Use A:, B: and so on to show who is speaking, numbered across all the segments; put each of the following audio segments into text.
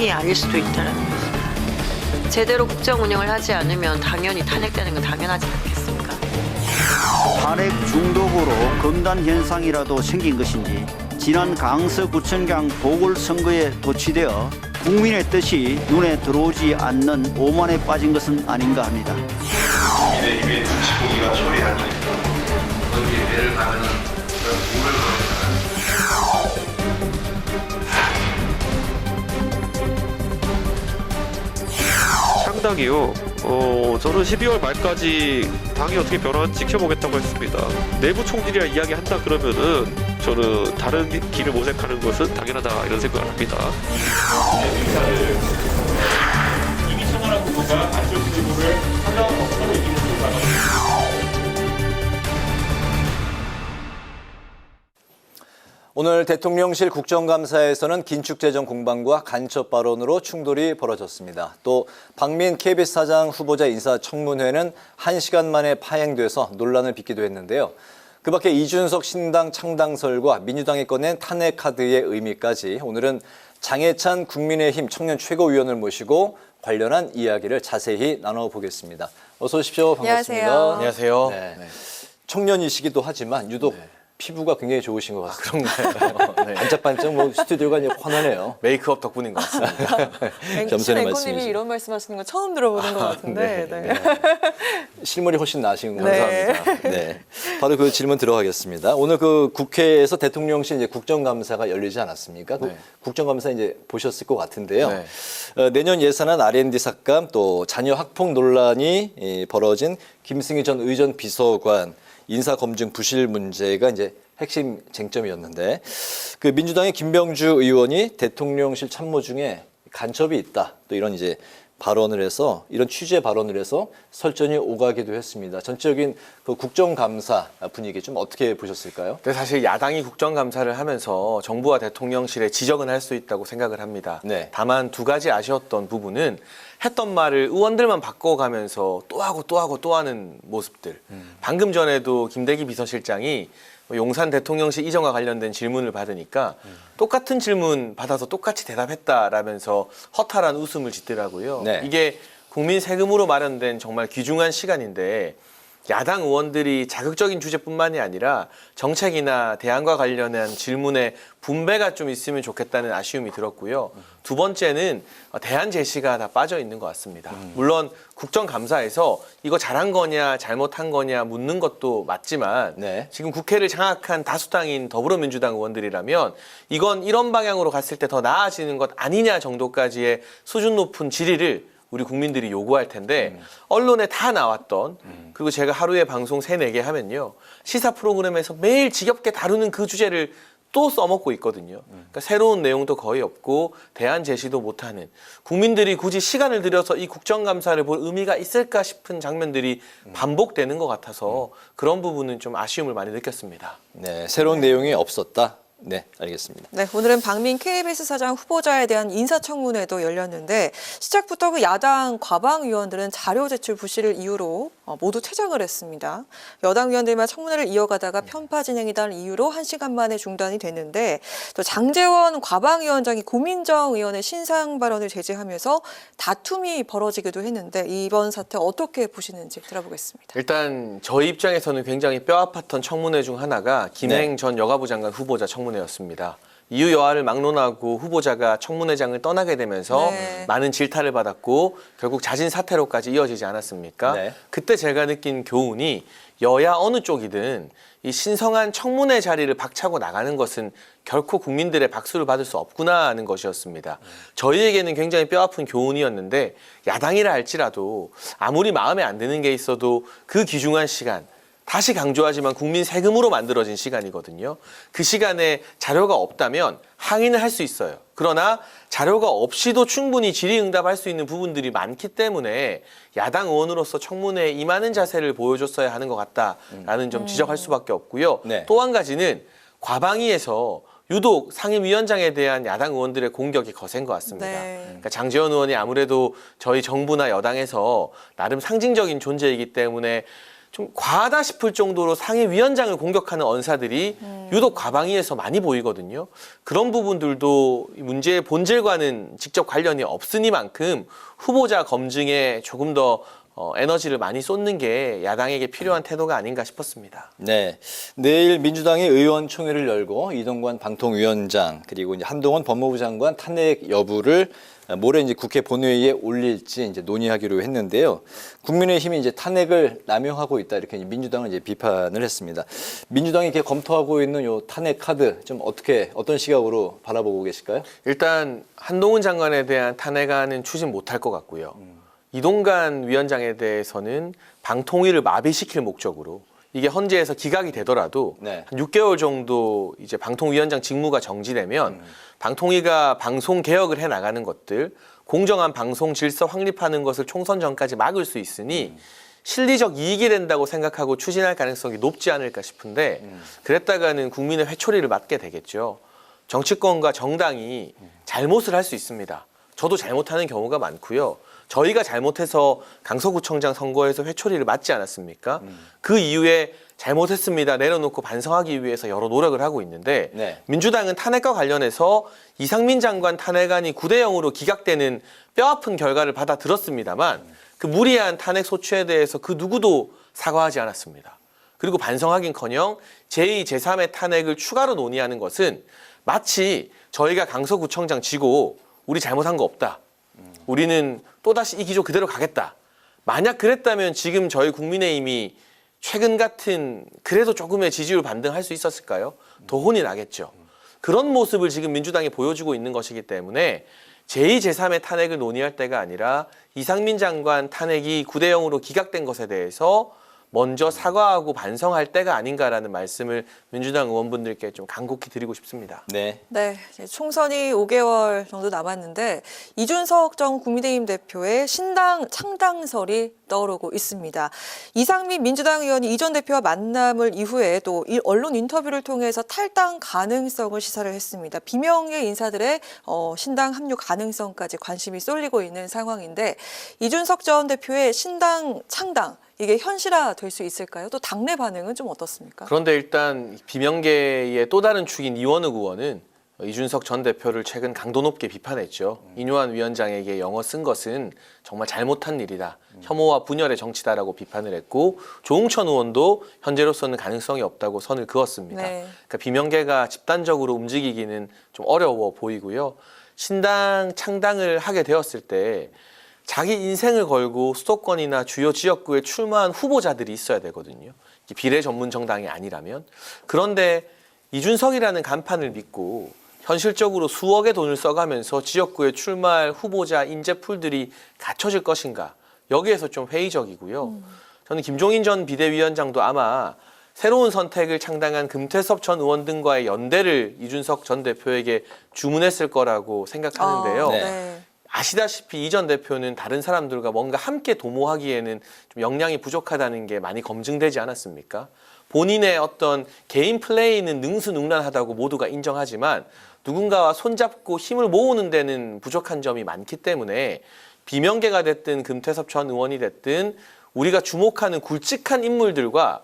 A: 상황이 아닐 수도 있다는 거죠. 제대로 국정 운영을 하지 않으면 당연히 탄핵되는 건 당연하지 않겠습니까?
B: 탄핵 중독으로 검단 현상이라도 생긴 것인지 지난 강서구청장 보궐선거에 도취되어 국민의 뜻이 눈에 들어오지 않는 오만에 빠진 것은 아닌가 합니다.
C: 국민의힘의 눈치보기가 처리할 테니까 거기에 매를 가는 그런 공을
D: 상당히요. 저는 12월 말까지 당이 어떻게 변화할지 지켜보겠다고 했습니다. 내부 총질이라 이야기한다 그러면은 저는 다른 길을 모색하는 것은 당연하다 이런 생각을 합니다.
E: 이미청원한 후보가 안철수 후보를 상당한 법사로 이기는 것으로
F: 오늘 대통령실 국정감사에서는 긴축재정 공방과 간첩 발언으로 충돌이 벌어졌습니다. 또 박민 KBS 사장 후보자 인사청문회는 1시간 만에 파행돼서 논란을 빚기도 했는데요. 그 밖에 이준석 신당 창당설과 민주당이 꺼낸 탄핵 카드의 의미까지 오늘은 장해찬 국민의힘 청년 최고위원을 모시고 관련한 이야기를 자세히 나눠보겠습니다. 어서 오십시오. 반갑습니다.
G: 안녕하세요.
F: 네. 청년이시기도 하지만 유독 피부가 굉장히 좋으신 것 같습니다.
G: 그런가요? 네.
F: 반짝반짝 뭐 스튜디오가 이제 환하네요.
G: 메이크업 덕분인 것 같습니다.
F: 겸손의
H: 앵커님이
F: 말씀이죠.
H: 이런 말씀하시는 거 처음 들어보는 것 같은데. 네.
F: 실물이 훨씬 나으신 것
H: 네.
F: 같습니다. 네. 바로 그 질문 들어가겠습니다. 오늘 그 국회에서 대통령실 이제 국정감사가 열리지 않았습니까? 그
G: 네.
F: 국정감사 이제 보셨을 것 같은데요.
G: 네.
F: 내년 예산안 R&D 삭감 또 자녀 학폭 논란이 벌어진 김승희 전 의전 비서관 인사검증 부실 문제가 이제 핵심 쟁점이었는데 그 민주당의 김병주 의원이 대통령실 참모 중에 간첩이 있다 또 이런 이제 발언을 해서 이런 취지의 발언을 해서 설전이 오가기도 했습니다. 전체적인 그 국정감사 분위기 좀 어떻게 보셨을까요?
G: 근데 사실 야당이 국정감사를 하면서 정부와 대통령실에 지적은 할 수 있다고 생각을 합니다.
F: 네.
G: 다만 두 가지 아쉬웠던 부분은 했던 말을 의원들만 바꿔가면서 또 하고 또 하고 또 하는 모습들. 방금 전에도 김대기 비서실장이 용산 대통령실 이전과 관련된 질문을 받으니까 똑같은 질문 받아서 똑같이 대답했다라면서 허탈한 웃음을 짓더라고요.
F: 네.
G: 이게 국민 세금으로 마련된 정말 귀중한 시간인데 야당 의원들이 자극적인 주제뿐만이 아니라 정책이나 대안과 관련한 질문에 분배가 좀 있으면 좋겠다는 아쉬움이 들었고요. 두 번째는 대안 제시가 다 빠져 있는 것 같습니다. 물론 국정감사에서 이거 잘한 거냐 잘못한 거냐 묻는 것도 맞지만
F: 네.
G: 지금 국회를 장악한 다수당인 더불어민주당 의원들이라면 이건 이런 방향으로 갔을 때 더 나아지는 것 아니냐 정도까지의 수준 높은 질의를 우리 국민들이 요구할 텐데 언론에 다 나왔던 그리고 제가 하루에 방송 3, 4개 하면요. 시사 프로그램에서 매일 지겹게 다루는 그 주제를 또 써먹고 있거든요. 그러니까 새로운 내용도 거의 없고 대안 제시도 못하는 국민들이 굳이 시간을 들여서 이 국정감사를 볼 의미가 있을까 싶은 장면들이 반복되는 것 같아서 그런 부분은 좀 아쉬움을 많이 느꼈습니다.
F: 네, 새로운 내용이 없었다. 네, 알겠습니다.
H: 네, 오늘은 박민 KBS 사장 후보자에 대한 인사청문회도 열렸는데 시작부터 그 야당 과방 의원들은 자료 제출 부실을 이유로 모두 퇴장을 했습니다. 여당 의원들만 청문회를 이어가다가 편파 진행이라는 이유로 1시간 만에 중단이 됐는데 또 장제원 과방 위원장이 고민정 의원의 신상 발언을 제지하면서 다툼이 벌어지기도 했는데 이번 사태 어떻게 보시는지 들어보겠습니다.
G: 일단 저희 입장에서는 굉장히 뼈아팠던 청문회 중 하나가 김행 전 여가부 장관 후보자 청문회였습니다. 이유 여하를 막론하고 후보자가 청문회장을 떠나게 되면서 많은 질타를 받았고 결국 자진 사퇴로까지 이어지지 않았습니까?
F: 네.
G: 그때 제가 느낀 교훈이 여야 어느 쪽이든 이 신성한 청문회 자리를 박차고 나가는 것은 결코 국민들의 박수를 받을 수 없구나 하는 것이었습니다. 저희에게는 굉장히 뼈아픈 교훈이었는데 야당이라 할지라도 아무리 마음에 안 드는 게 있어도 그 귀중한 시간 다시 강조하지만 국민 세금으로 만들어진 시간이거든요. 그 시간에 자료가 없다면 항의는 할 수 있어요. 그러나 자료가 없이도 충분히 질의응답할 수 있는 부분들이 많기 때문에 야당 의원으로서 청문회에 임하는 자세를 보여줬어야 하는 것 같다라는 점 지적할 수밖에 없고요.
F: 네.
G: 또 한 가지는 과방위에서 유독 상임위원장에 대한 야당 의원들의 공격이 거센 것 같습니다. 그러니까 장제원 의원이 아무래도 저희 정부나 여당에서 나름 상징적인 존재이기 때문에 좀 과하다 싶을 정도로 상임위원장을 공격하는 언사들이 유독 과방위에서 많이 보이거든요. 그런 부분들도 이 문제의 본질과는 직접 관련이 없으니만큼 후보자 검증에 조금 더 에너지를 많이 쏟는 게 야당에게 필요한 태도가 아닌가 싶었습니다.
F: 네, 내일 민주당이 의원총회를 열고 이동관 방통위원장 그리고 이제 한동훈 법무부 장관 탄핵 여부를 모레 이제 국회 본회의에 올릴지 이제 논의하기로 했는데요. 국민의힘이 이제 탄핵을 남용하고 있다 이렇게 민주당을 이제 비판을 했습니다. 민주당이 이렇게 검토하고 있는 요 탄핵 카드 좀 어떤 시각으로 바라보고 계실까요?
G: 일단 한동훈 장관에 대한 탄핵안은 추진 못할 것 같고요. 이동관 위원장에 대해서는 방통위를 마비시킬 목적으로 이게 헌재에서 기각이 되더라도
F: 네.
G: 한 6개월 정도 이제 방통위원장 직무가 정지되면 방통위가 방송 개혁을 해 나가는 것들, 공정한 방송 질서 확립하는 것을 총선 전까지 막을 수 있으니 실리적 이익이 된다고 생각하고 추진할 가능성이 높지 않을까 싶은데 그랬다가는 국민의 회초리를 맞게 되겠죠. 정치권과 정당이 잘못을 할 수 있습니다. 저도 잘못하는 경우가 많고요. 저희가 잘못해서 강서구청장 선거에서 회초리를 맞지 않았습니까? 그 이후에 잘못했습니다 내려놓고 반성하기 위해서 여러 노력을 하고 있는데
F: 네.
G: 민주당은 탄핵과 관련해서 이상민 장관 탄핵안이 9대0으로 기각되는 뼈아픈 결과를 받아들었습니다만 그 무리한 탄핵 소추에 대해서 그 누구도 사과하지 않았습니다. 그리고 반성하긴커녕 제2, 제3의 탄핵을 추가로 논의하는 것은 마치 저희가 강서구청장 지고 우리 잘못한 거 없다. 우리는 또다시 이 기조 그대로 가겠다. 만약 그랬다면 지금 저희 국민의힘이 최근 같은 그래도 조금의 지지율 반등할 수 있었을까요? 더 혼이 나겠죠. 그런 모습을 지금 민주당이 보여주고 있는 것이기 때문에 제2, 제3의 탄핵을 논의할 때가 아니라 이상민 장관 탄핵이 9대0으로 기각된 것에 대해서 먼저 사과하고 반성할 때가 아닌가라는 말씀을 민주당 의원분들께 좀 간곡히 드리고 싶습니다.
F: 네.
H: 네, 이제 총선이 5개월 정도 남았는데 이준석 전 국민의힘 대표의 신당 창당설이 떠오르고 있습니다. 이상민 민주당 의원이 이 전 대표와 만남을 이후에 또 언론 인터뷰를 통해서 탈당 가능성을 시사를 했습니다. 비명계 인사들의 신당 합류 가능성까지 관심이 쏠리고 있는 상황인데 이준석 전 대표의 신당 창당 이게 현실화될 수 있을까요? 또 당내 반응은 좀 어떻습니까?
G: 그런데 일단 비명계의 또 다른 축인 이원욱 의원은 이준석 전 대표를 최근 강도 높게 비판했죠. 인요한 위원장에게 영어 쓴 것은 정말 잘못한 일이다. 혐오와 분열의 정치다라고 비판을 했고 조응천 의원도 현재로서는 가능성이 없다고 선을 그었습니다.
H: 네.
G: 그러니까 비명계가 집단적으로 움직이기는 좀 어려워 보이고요. 신당 창당을 하게 되었을 때 자기 인생을 걸고 수도권이나 주요 지역구에 출마한 후보자들이 있어야 되거든요. 비례 전문 정당이 아니라면. 그런데 이준석이라는 간판을 믿고 현실적으로 수억의 돈을 써가면서 지역구에 출마할 후보자 인재풀들이 갖춰질 것인가. 여기에서 좀 회의적이고요. 저는 김종인 전 비대위원장도 아마 새로운 선택을 창당한 금태섭 전 의원 등과의 연대를 이준석 전 대표에게 주문했을 거라고 생각하는데요.
H: 네.
G: 아시다시피 이 전 대표는 다른 사람들과 뭔가 함께 도모하기에는 좀 역량이 부족하다는 게 많이 검증되지 않았습니까? 본인의 어떤 개인 플레이는 능수능란하다고 모두가 인정하지만 누군가와 손잡고 힘을 모으는 데는 부족한 점이 많기 때문에 비명계가 됐든 금태섭 전 의원이 됐든 우리가 주목하는 굵직한 인물들과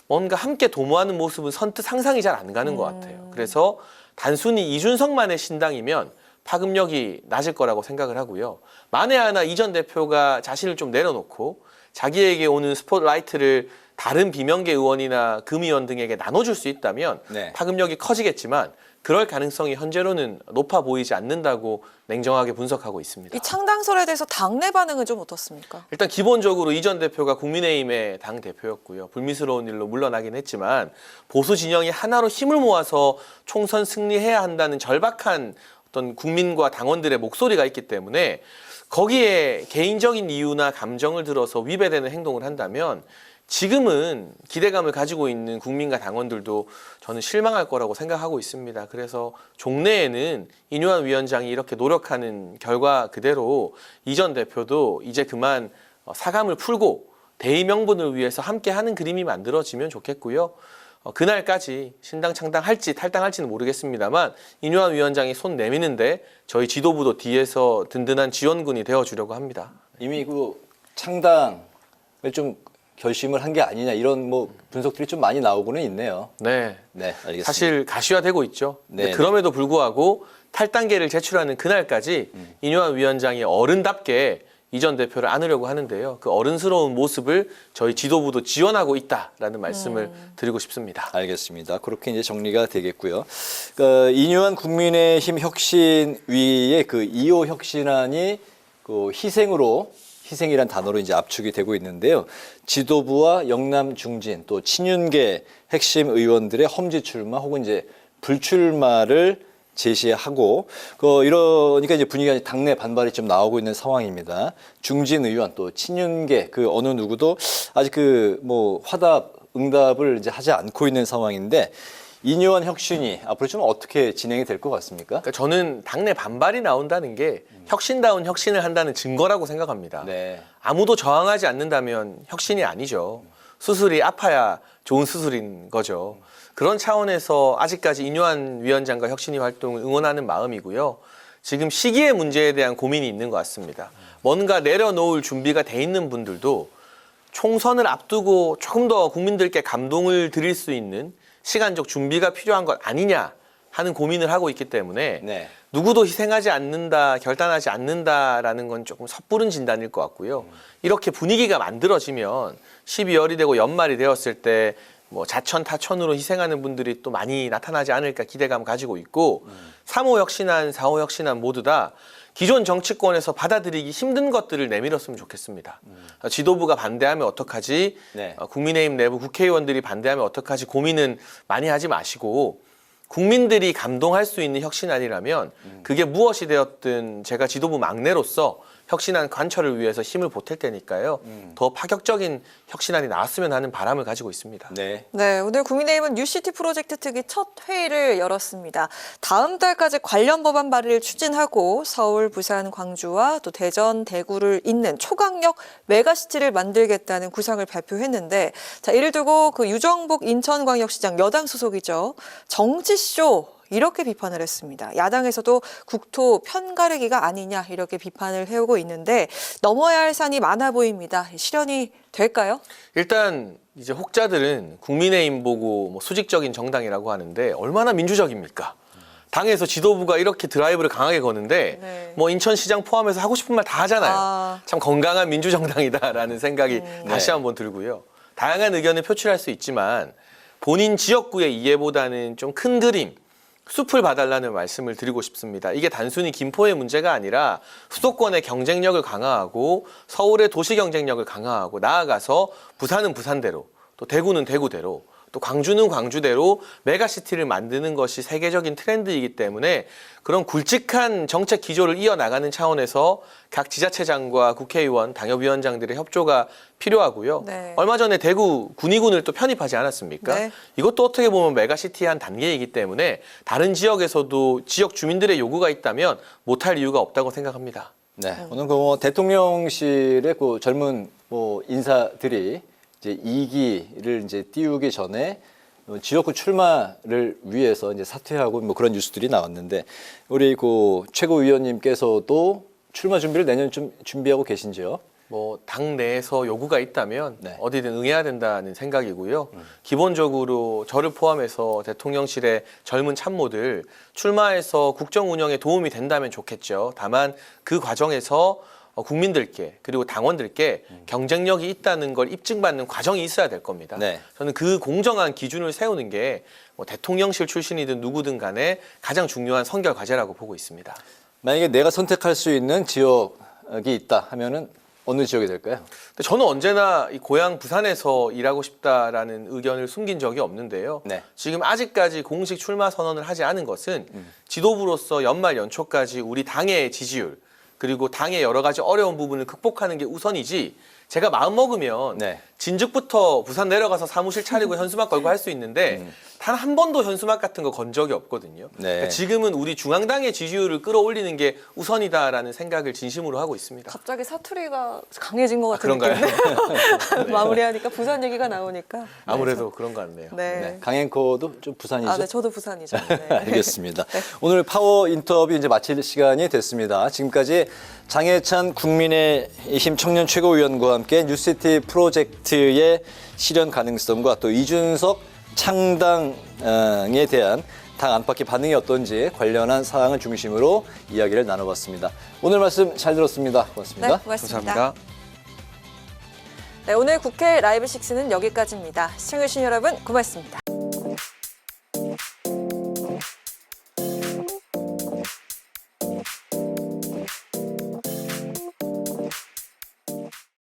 G: 뭔가 함께 도모하는 모습은 선뜻 상상이 잘 안 가는 것 같아요. 그래서 단순히 이준석만의 신당이면 파급력이 낮을 거라고 생각을 하고요. 만에 하나 이 전 대표가 자신을 좀 내려놓고 자기에게 오는 스포트라이트를 다른 비명계 의원이나 금의원 등에게 나눠줄 수 있다면
F: 네.
G: 파급력이 커지겠지만 그럴 가능성이 현재로는 높아 보이지 않는다고 냉정하게 분석하고 있습니다.
H: 이 창당설에 대해서 당내 반응은 좀 어떻습니까?
G: 일단 기본적으로 이 전 대표가 국민의힘의 당대표였고요. 불미스러운 일로 물러나긴 했지만 보수 진영이 하나로 힘을 모아서 총선 승리해야 한다는 절박한 어떤 국민과 당원들의 목소리가 있기 때문에 거기에 개인적인 이유나 감정을 들어서 위배되는 행동을 한다면 지금은 기대감을 가지고 있는 국민과 당원들도 저는 실망할 거라고 생각하고 있습니다. 그래서 종래에는 인요한 위원장이 이렇게 노력하는 결과 그대로 이 전 대표도 이제 그만 사감을 풀고 대의 명분을 위해서 함께하는 그림이 만들어지면 좋겠고요. 그날까지 신당 창당할지 탈당할지는 모르겠습니다만 인요한 위원장이 손 내미는데 저희 지도부도 뒤에서 든든한 지원군이 되어주려고 합니다.
F: 이미 그 창당을 좀 결심을 한 게 아니냐 이런 뭐 분석들이 좀 많이 나오고는 있네요.
G: 네.
F: 네, 알겠습니다.
G: 사실 가시화되고 있죠. 근데
F: 네.
G: 그럼에도 불구하고 탈당계를 제출하는 그날까지 이뇨한 위원장이 어른답게 이전 대표를 안으려고 하는데요. 그 어른스러운 모습을 저희 지도부도 지원하고 있다라는 말씀을 드리고 싶습니다.
F: 알겠습니다. 그렇게 이제 정리가 되겠고요. 그 이뇨한 국민의힘 혁신위의 그 2호 혁신안이 그 희생이란 단어로 이제 압축이 되고 있는데요. 지도부와 영남 중진 또 친윤계 핵심 의원들의 험지 출마 혹은 이제 불출마를 제시하고 이러니까 이제 분위기가 당내 반발이 좀 나오고 있는 상황입니다. 중진 의원 또 친윤계 그 어느 누구도 아직 그 뭐 화답 응답을 이제 하지 않고 있는 상황인데 이뇨한 혁신이 앞으로 좀 어떻게 진행이 될 것 같습니까?
G: 그러니까 저는 당내 반발이 나온다는 게 혁신다운 혁신을 한다는 증거라고 생각합니다.
F: 네.
G: 아무도 저항하지 않는다면 혁신이 아니죠. 수술이 아파야 좋은 수술인 거죠. 그런 차원에서 아직까지 이뇨한 위원장과 혁신위 활동을 응원하는 마음이고요. 지금 시기의 문제에 대한 고민이 있는 것 같습니다. 뭔가 내려놓을 준비가 돼 있는 분들도 총선을 앞두고 조금 더 국민들께 감동을 드릴 수 있는 시간적 준비가 필요한 것 아니냐 하는 고민을 하고 있기 때문에
F: 네.
G: 누구도 희생하지 않는다, 결단하지 않는다라는 건 조금 섣부른 진단일 것 같고요. 이렇게 분위기가 만들어지면 12월이 되고 연말이 되었을 때 뭐 자천 타천으로 희생하는 분들이 또 많이 나타나지 않을까 기대감 가지고 있고 3호 혁신안, 4호 혁신안 모두 다 기존 정치권에서 받아들이기 힘든 것들을 내밀었으면 좋겠습니다. 지도부가 반대하면 어떡하지?
F: 네.
G: 국민의힘 내부 국회의원들이 반대하면 어떡하지? 고민은 많이 하지 마시고 국민들이 감동할 수 있는 혁신안이라면 그게 무엇이 되었든 제가 지도부 막내로서 혁신안 관철을 위해서 힘을 보탤 테니까요. 더 파격적인 혁신안이 나왔으면 하는 바람을 가지고 있습니다.
F: 네.
H: 네, 오늘 국민의힘은 뉴시티 프로젝트 특위 첫 회의를 열었습니다. 다음 달까지 관련 법안 발의를 추진하고 서울, 부산, 광주와 또 대전, 대구를 잇는 초강력 메가시티를 만들겠다는 구상을 발표했는데 자, 이를 두고 그 유정복 인천광역시장 여당 소속이죠. 정치쇼 이렇게 비판을 했습니다. 야당에서도 국토 편가르기가 아니냐 이렇게 비판을 해오고 있는데 넘어야 할 산이 많아 보입니다. 실현이 될까요?
G: 일단 이제 혹자들은 국민의힘 보고 뭐 수직적인 정당이라고 하는데 얼마나 민주적입니까? 당에서 지도부가 이렇게 드라이브를 강하게 거는데
H: 네.
G: 뭐 인천시장 포함해서 하고 싶은 말 다 하잖아요.
H: 아.
G: 참 건강한 민주정당이다라는 생각이 다시
F: 네.
G: 한번 들고요. 다양한 의견을 표출할 수 있지만 본인 지역구의 이해보다는 좀 큰 그림, 숲을 봐달라는 말씀을 드리고 싶습니다. 이게 단순히 김포의 문제가 아니라 수도권의 경쟁력을 강화하고 서울의 도시 경쟁력을 강화하고 나아가서 부산은 부산대로 또 대구는 대구대로 또 광주는 광주대로 메가시티를 만드는 것이 세계적인 트렌드이기 때문에 그런 굵직한 정책 기조를 이어나가는 차원에서 각 지자체장과 국회의원, 당협위원장들의 협조가 필요하고요.
H: 네.
G: 얼마 전에 대구 군의군을 또 편입하지 않았습니까?
H: 네.
G: 이것도 어떻게 보면 메가시티의 한 단계이기 때문에 다른 지역에서도 지역 주민들의 요구가 있다면 못할 이유가 없다고 생각합니다.
F: 네. 오늘 그 대통령실의 그 젊은 뭐 인사들이 이제 2기를 이제 띄우기 전에 지역구 출마를 위해서 이제 사퇴하고 뭐 그런 뉴스들이 나왔는데 우리 그 최고위원님께서도 출마 준비를 내년 좀 준비하고 계신지요?
G: 뭐 당 내에서 요구가 있다면
F: 네.
G: 어디든 응해야 된다는 생각이고요. 기본적으로 저를 포함해서 대통령실의 젊은 참모들 출마해서 국정 운영에 도움이 된다면 좋겠죠. 다만 그 과정에서 국민들께 그리고 당원들께 경쟁력이 있다는 걸 입증받는 과정이 있어야 될 겁니다.
F: 네.
G: 저는 그 공정한 기준을 세우는 게 뭐 대통령실 출신이든 누구든 간에 가장 중요한 선결 과제라고 보고 있습니다.
F: 만약에 내가 선택할 수 있는 지역이 있다 하면은 어느 지역이 될까요?
G: 근데 저는 언제나 이 고향 부산에서 일하고 싶다라는 의견을 숨긴 적이 없는데요.
F: 네.
G: 지금 아직까지 공식 출마 선언을 하지 않은 것은 지도부로서 연말 연초까지 우리 당의 지지율 그리고 당의 여러 가지 어려운 부분을 극복하는 게 우선이지 제가 마음 먹으면
F: 네.
G: 진즉부터 부산 내려가서 사무실 차리고 현수막 걸고 할 수 있는데 단 한 번도 현수막 같은 거 건 적이 없거든요.
F: 네.
G: 그러니까 지금은 우리 중앙당의 지지율을 끌어올리는 게 우선이다라는 생각을 진심으로 하고 있습니다.
H: 갑자기 사투리가 강해진 것 같은
G: 그런가요?
H: 느낌인데 마무리하니까 부산 얘기가 나오니까
G: 아무래도 그런 것 같네요.
H: 네.
F: 네, 강행코도 좀 부산이죠?
H: 네, 저도 부산이죠. 네.
F: 알겠습니다. 오늘 파워 인터뷰 이제 마칠 시간이 됐습니다. 지금까지 장해찬 국민의힘 청년 최고위원과 함께 뉴시티 프로젝트의 실현 가능성과 또 이준석 창당에 대한 당 안팎의 반응이 어떤지 관련한 사항을 중심으로 이야기를 나눠봤습니다. 오늘 말씀 잘 들었습니다. 고맙습니다.
H: 네, 고맙습니다.
G: 감사합니다.
H: 네, 오늘 국회 라이브 6는 여기까지입니다. 시청해주신 여러분 고맙습니다.